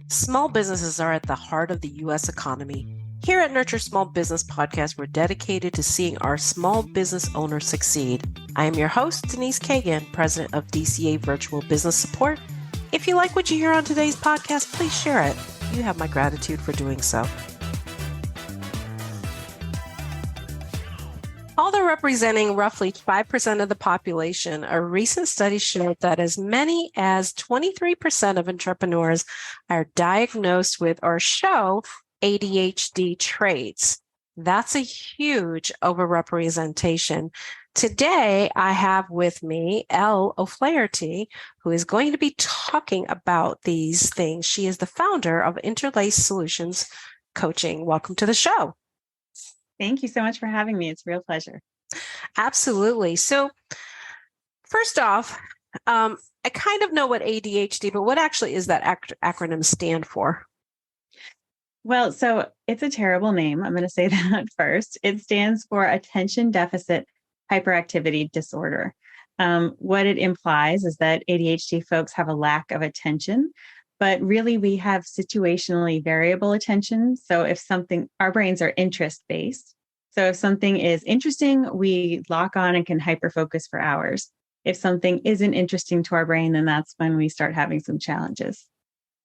Small businesses are at the heart of the U.S. economy. Here at Nurture Small Business Podcast, we're dedicated to seeing our small business owners succeed. I am your host, Denise Cagan, president of DCA Virtual Business Support. If you like what you hear on today's podcast, please share it. You have my gratitude for doing so. Although representing roughly 5% of the population, a recent study showed that as many as 23% of entrepreneurs are diagnosed with or show ADHD traits. That's a huge overrepresentation. Today, I have with me Elle O'Flaherty, who is going to be talking about these things. She is the founder of Interlace Solutions Coaching. Welcome to the show. Thank you so much for having me. It's a real pleasure. Absolutely. So first off, I kind of know what ADHD, but what actually is that acronym stand for? Well, so it's a terrible name. I'm going to say that first. It stands for Attention Deficit Hyperactivity Disorder. What it implies is that ADHD folks have a lack of attention, but really we have situationally variable attention. So if our brains are interest-based. So if something is interesting, we lock on and can hyper-focus for hours. If something isn't interesting to our brain, then that's when we start having some challenges.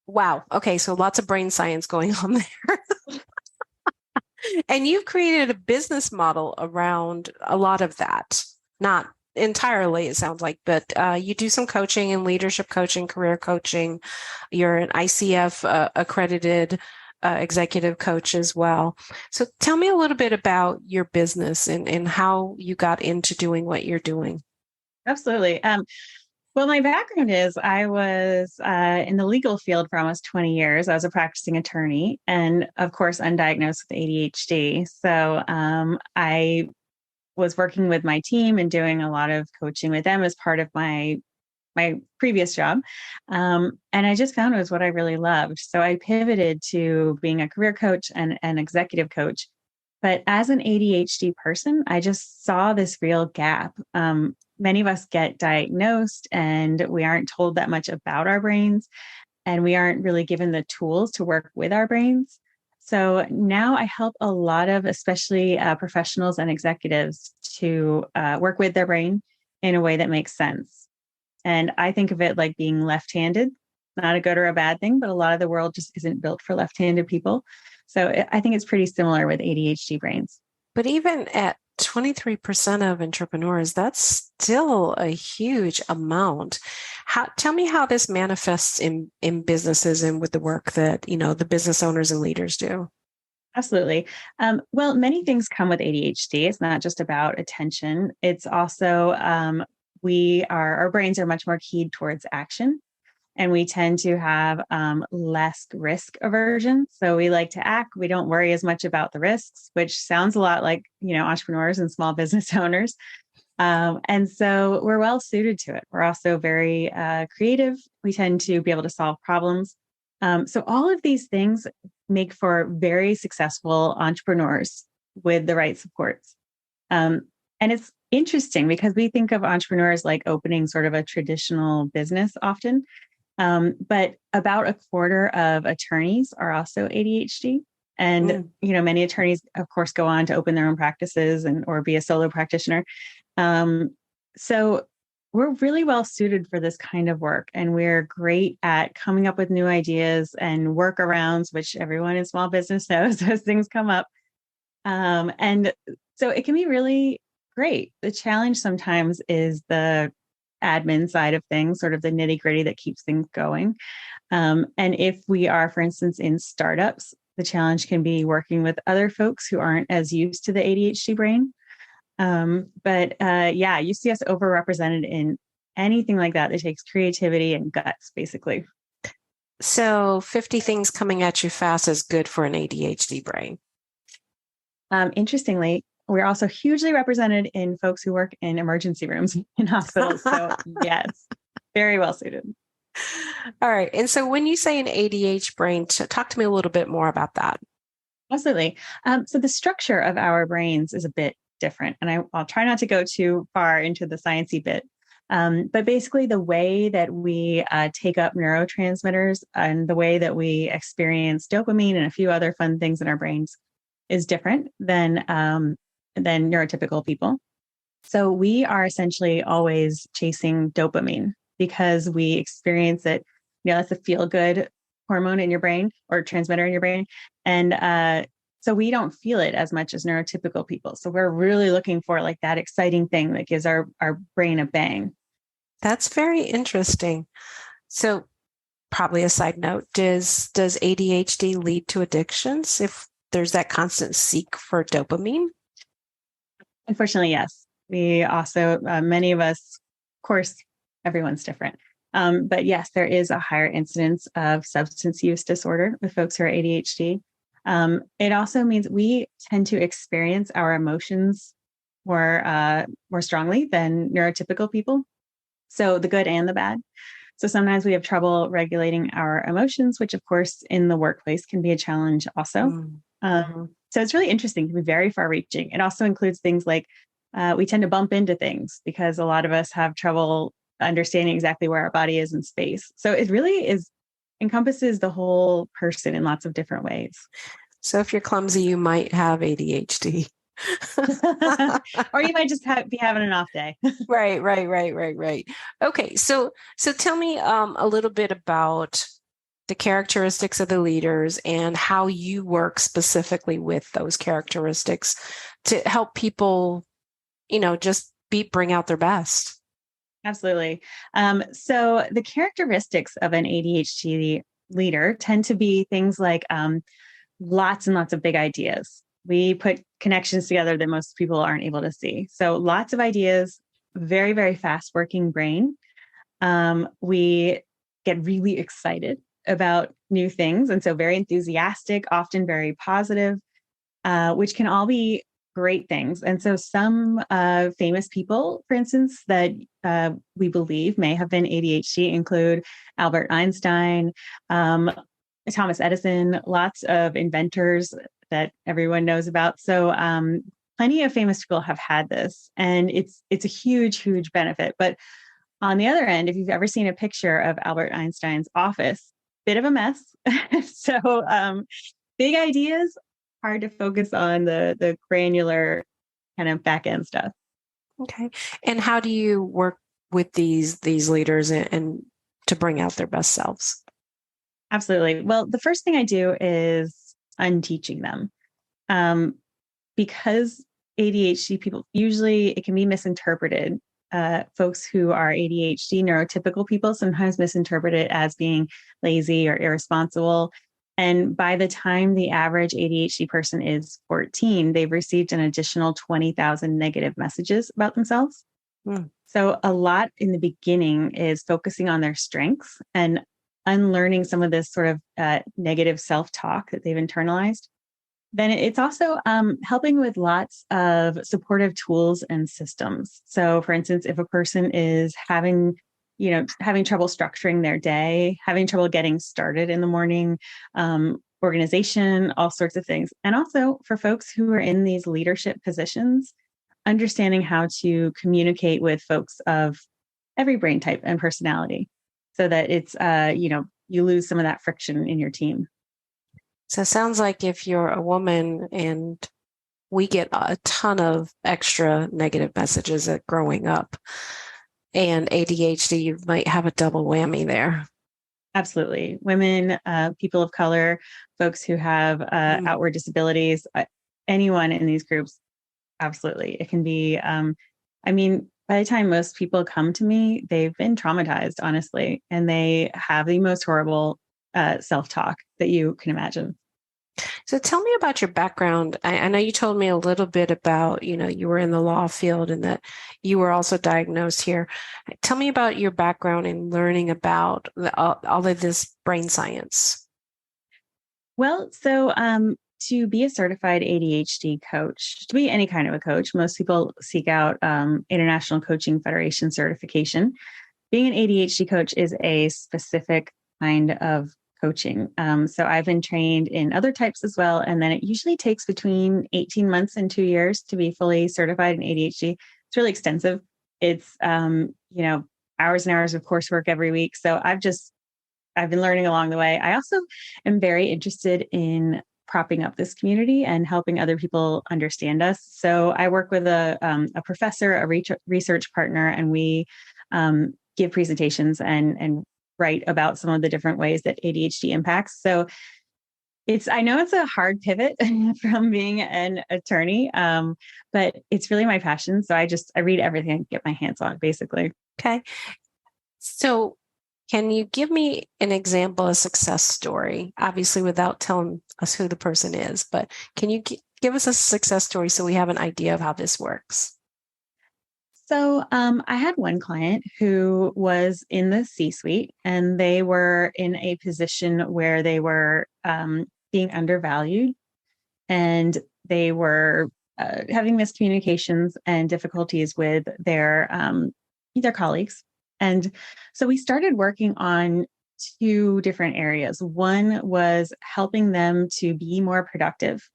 Wow. Okay. So lots of brain science going on there. And you've created a business model around a lot of that. Not entirely, it sounds like, but you do some coaching and leadership coaching, career coaching. You're an ICF accredited executive coach as well. So tell me a little bit about your business and how you got into doing what you're doing. Absolutely. Well, my background is I was in the legal field for almost 20 years. I was a practicing attorney and, of course, undiagnosed with ADHD. So I was working with my team and doing a lot of coaching with them as part of my previous job. And I just found it was what I really loved. So I pivoted to being a career coach and an executive coach. But as an ADHD person, I just saw this real gap. Many of us get diagnosed and we aren't told that much about our brains, and we aren't really given the tools to work with our brains. So now I help a lot of, especially professionals and executives, to work with their brain in a way that makes sense. And I think of it like being left-handed, not a good or a bad thing, but a lot of the world just isn't built for left-handed people. So I think it's pretty similar with ADHD brains. But even at 23% of entrepreneurs, that's still a huge amount. Tell me how this manifests in businesses and with the work that, the business owners and leaders do. Absolutely. Well, many things come with ADHD. It's not just about attention. It's also, our brains are much more keyed towards action. And we tend to have less risk aversion. So we like to act. We don't worry as much about the risks, which sounds a lot like, entrepreneurs and small business owners. And so we're well suited to it. We're also very creative. We tend to be able to solve problems. So all of these things make for very successful entrepreneurs with the right supports. And it's interesting because we think of entrepreneurs like opening sort of a traditional business often. But about a quarter of attorneys are also ADHD. And, many attorneys, of course, go on to open their own practices or be a solo practitioner. So we're really well suited for this kind of work. And we're great at coming up with new ideas and workarounds, which everyone in small business knows those things come up. And so it can be really great. The challenge sometimes is the admin side of things, sort of the nitty gritty that keeps things going. And if we are, for instance, in startups, the challenge can be working with other folks who aren't as used to the ADHD brain. But you see us overrepresented in anything like that. It takes creativity and guts, basically. So 50 things coming at you fast is good for an ADHD brain. Interestingly, we're also hugely represented in folks who work in emergency rooms in hospitals. So yes, very well suited. All right. And so when you say an ADHD brain, talk to me a little bit more about that. Absolutely. So the structure of our brains is a bit different. And I'll try not to go too far into the sciencey bit. But basically, the way that we take up neurotransmitters and the way that we experience dopamine and a few other fun things in our brains is different than neurotypical people. So we are essentially always chasing dopamine because we experience it. That's a feel good hormone in your brain or transmitter in your brain. And so we don't feel it as much as neurotypical people. So we're really looking for like that exciting thing that gives our brain a bang. That's very interesting. So probably a side note, does ADHD lead to addictions if there's that constant seek for dopamine? Unfortunately, yes. We also, many of us, of course, everyone's different. But yes, there is a higher incidence of substance use disorder with folks who are ADHD. It also means we tend to experience our emotions more strongly than neurotypical people. So the good and the bad. So sometimes we have trouble regulating our emotions, which of course in the workplace can be a challenge also. Mm-hmm. So it's really interesting to be very far reaching. It also includes things like we tend to bump into things because a lot of us have trouble understanding exactly where our body is in space. So it really encompasses the whole person in lots of different ways. So if you're clumsy, you might have ADHD. Or you might just be having an off day. Right. Okay. So tell me a little bit about the characteristics of the leaders and how you work specifically with those characteristics to help people, just bring out their best. Absolutely. So the characteristics of an ADHD leader tend to be things like lots and lots of big ideas. We put connections together that most people aren't able to see. So lots of ideas, very, very fast working brain. We get really excited about new things. And so very enthusiastic, often very positive, which can all be great things. And so some famous people, for instance, that we believe may have been ADHD include Albert Einstein, Thomas Edison, lots of inventors that everyone knows about. So plenty of famous people have had this, and it's a huge, huge benefit. But on the other end, if you've ever seen a picture of Albert Einstein's office, bit of a mess. So big ideas, hard to focus on the granular kind of back end stuff. Okay. And how do you work with these leaders and to bring out their best selves? Absolutely. Well, the first thing I do is unteaching them. Because ADHD people, usually it can be misinterpreted. Folks who are ADHD, neurotypical people, sometimes misinterpret it as being lazy or irresponsible. And by the time the average ADHD person is 14, they've received an additional 20,000 negative messages about themselves. So a lot in the beginning is focusing on their strengths and unlearning some of this sort of negative self-talk that they've internalized. Then it's also helping with lots of supportive tools and systems. So for instance, if a person is having trouble structuring their day, having trouble getting started in the morning, organization, all sorts of things. And also for folks who are in these leadership positions, understanding how to communicate with folks of every brain type and personality so that it's, you lose some of that friction in your team. So it sounds like if you're a woman and we get a ton of extra negative messages at growing up and ADHD, you might have a double whammy there. Absolutely. Women, people of color, folks who have outward disabilities, anyone in these groups, absolutely. It can be, by the time most people come to me, they've been traumatized, honestly, and they have the most horrible self-talk that you can imagine. So tell me about your background. I know you told me a little bit about, you were in the law field and that you were also diagnosed here. Tell me about your background in learning about all of this brain science. Well, so to be a certified ADHD coach, to be any kind of a coach, most people seek out International Coaching Federation certification. Being an ADHD coach is a specific kind of coaching. So I've been trained in other types as well. And then it usually takes between 18 months and 2 years to be fully certified in ADHD. It's really extensive. It's, hours and hours of coursework every week. So I've been learning along the way. I also am very interested in propping up this community and helping other people understand us. So I work with a professor, a research partner, and we give presentations and write about some of the different ways that ADHD impacts. So I know it's a hard pivot from being an attorney, but it's really my passion. So I read everything I can get my hands on, basically. Okay. So can you give me an example, a success story, obviously without telling us who the person is, but can you give us a success story so we have an idea of how this works? So I had one client who was in the C-suite, and they were in a position where they were being undervalued, and they were having miscommunications and difficulties with their colleagues. And so we started working on two different areas. One was helping them to be more productive,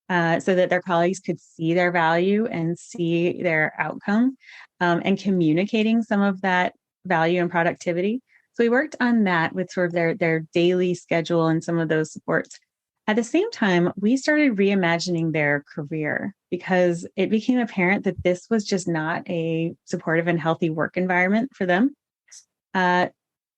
so that their colleagues could see their value and see their outcome, and communicating some of that value and productivity. So we worked on that with sort of their daily schedule and some of those supports. At the same time, we started reimagining their career because it became apparent that this was just not a supportive and healthy work environment for them.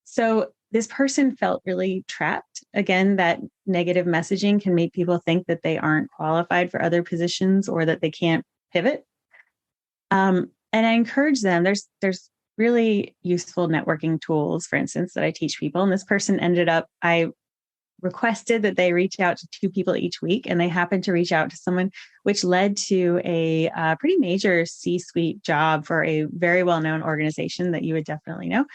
So this person felt really trapped. Again, that negative messaging can make people think that they aren't qualified for other positions or that they can't pivot. And I encourage them. There's really useful networking tools, for instance, that I teach people. And this person I requested that they reach out to two people each week, and they happened to reach out to someone, which led to a pretty major C-suite job for a very well-known organization that you would definitely know.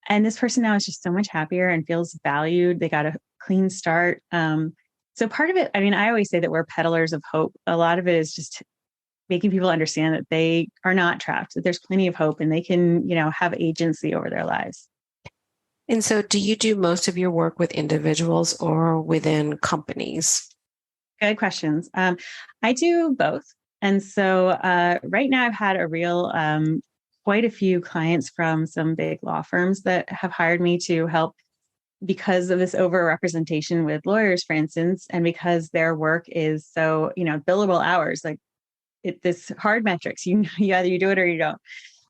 And this person now is just so much happier and feels valued. They got a clean start. So part of it, I always say that we're peddlers of hope. A lot of it is just making people understand that they are not trapped, that there's plenty of hope, and they can, have agency over their lives. And so do you do most of your work with individuals or within companies? Good questions. I do both. And so right now I've had quite a few clients from some big law firms that have hired me to help because of this overrepresentation with lawyers, for instance, and because their work is so, billable hours, like this hard metrics, you either you do it or you don't.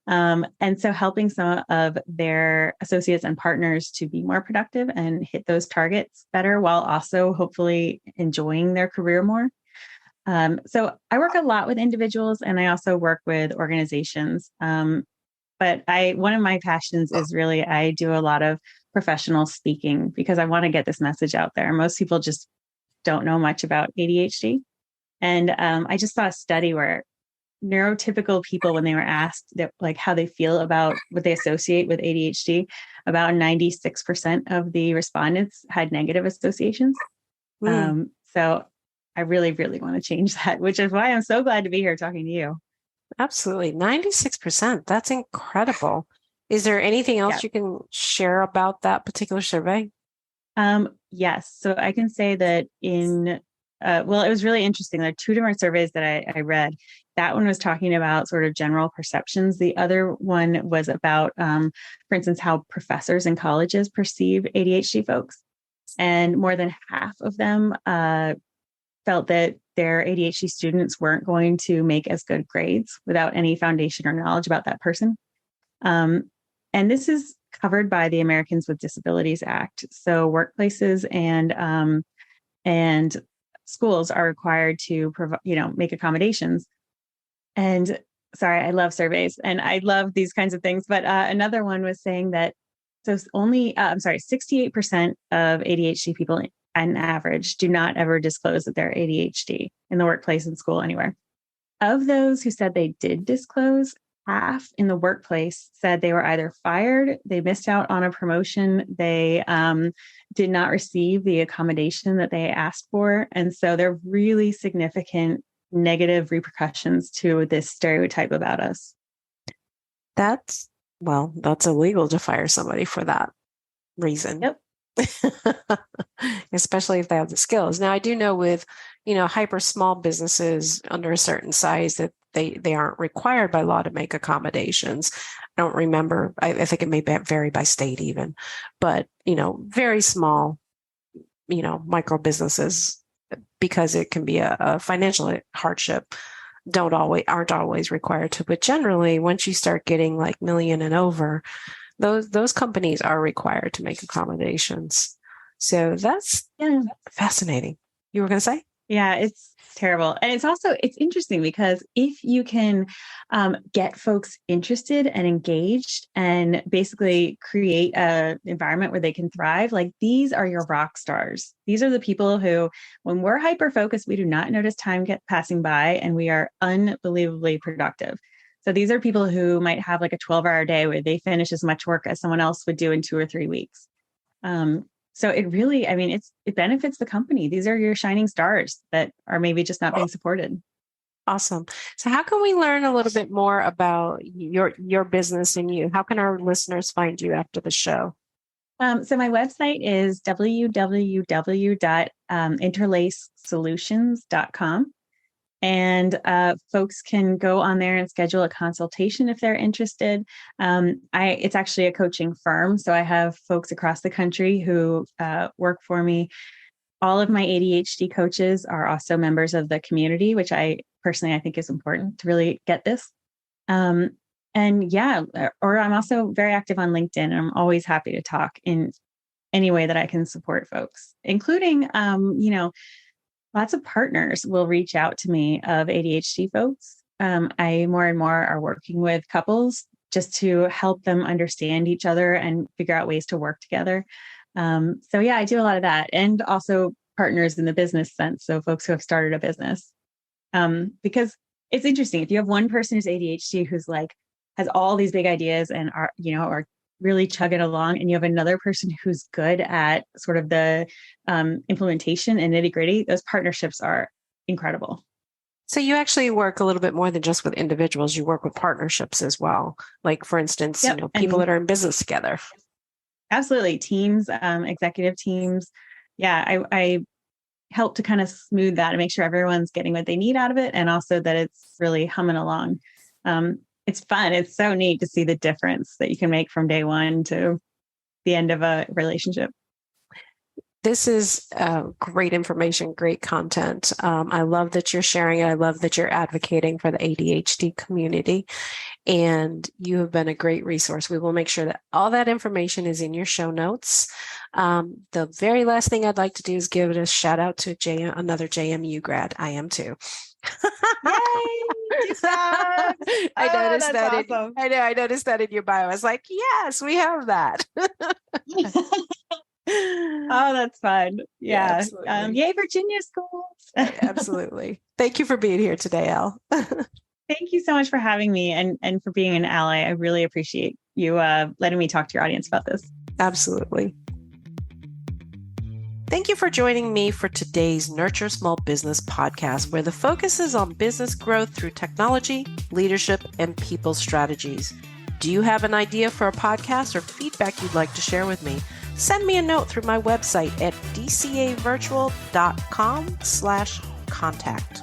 And so helping some of their associates and partners to be more productive and hit those targets better while also hopefully enjoying their career more. So I work a lot with individuals, and I also work with organizations. But one of my passions is really, I do a lot of professional speaking because I want to get this message out there. Most people just don't know much about ADHD. And I just saw a study where neurotypical people, when they were asked how they feel about what they associate with ADHD, about 96% of the respondents had negative associations. So I really, really want to change that, which is why I'm so glad to be here talking to you. Absolutely. 96%. That's incredible. Is there anything else you can share about that particular survey? Yes. So I can say that it was really interesting. There are two different surveys that I read. That one was talking about sort of general perceptions. The other one was about, for instance, how professors in colleges perceive ADHD folks. And more than half of them felt that their ADHD students weren't going to make as good grades without any foundation or knowledge about that person. And this is covered by the Americans with Disabilities Act. So workplaces and schools are required to make accommodations. And sorry, I love surveys and I love these kinds of things. But another one was saying that 68% of ADHD people on average do not ever disclose that they're ADHD in the workplace, in school, anywhere. Of those who said they did disclose, half in the workplace said they were either fired, they missed out on a promotion, they did not receive the accommodation that they asked for. And so there are really significant negative repercussions to this stereotype about us. That's illegal to fire somebody for that reason. Yep. Especially if they have the skills. Now, I do know with, hyper small businesses under a certain size that they aren't required by law to make accommodations. I don't remember. I think it may vary by state even, but, very small, micro businesses, because it can be a financial hardship, aren't always required to. But generally, once you start getting like million and over, those companies are required to make accommodations. So that's fascinating. You were going to say? Yeah, it's terrible. And it's interesting because if you can get folks interested and engaged and basically create an environment where they can thrive, like these are your rock stars. These are the people who, when we're hyper-focused, we do not notice time passing by, and we are unbelievably productive. So these are people who might have like a 12-hour day where they finish as much work as someone else would do in 2 or 3 weeks. So it really, it benefits the company. These are your shining stars that are maybe just not being supported. Awesome. So how can we learn a little bit more about your business and you? How can our listeners find you after the show? So my website is www.interlacesolutions.com. And folks can go on there and schedule a consultation if they're interested. It's actually a coaching firm, so I have folks across the country who work for me. All of my ADHD coaches are also members of the community, which I think is important to really get this. Or I'm also very active on LinkedIn, and I'm always happy to talk in any way that I can support folks, including, lots of partners will reach out to me of ADHD folks. I more and more are working with couples just to help them understand each other and figure out ways to work together. I do a lot of that, and also partners in the business sense. So folks who have started a business, because it's interesting. If you have one person who's ADHD, who's like, has all these big ideas and are really chugging along, and you have another person who's good at sort of the implementation and nitty gritty, those partnerships are incredible. So you actually work a little bit more than just with individuals. You work with partnerships as well. Like, for instance, people that are in business together. Absolutely. Teams, executive teams. Yeah. I help to kind of smooth that and make sure everyone's getting what they need out of it. And also that it's really humming along. It's fun. It's so neat to see the difference that you can make from day one to the end of a relationship. This is great information, great content. I love that you're sharing it. I love that you're advocating for the ADHD community, and you have been a great resource. We will make sure that all that information is in your show notes. The very last thing I'd like to do is give it a shout out to another JMU grad. I am too. I noticed that. Awesome. I noticed that in your bio. I was like, yes, we have that. Oh, that's fun. Yeah. Yay, Virginia schools. Absolutely. Thank you for being here today, Elle. Thank you so much for having me and for being an ally. I really appreciate you letting me talk to your audience about this. Absolutely. Thank you for joining me for today's Nurture Small Business podcast, where the focus is on business growth through technology, leadership, and people strategies. Do you have an idea for a podcast or feedback you'd like to share with me? Send me a note through my website at dcavirtual.com/contact.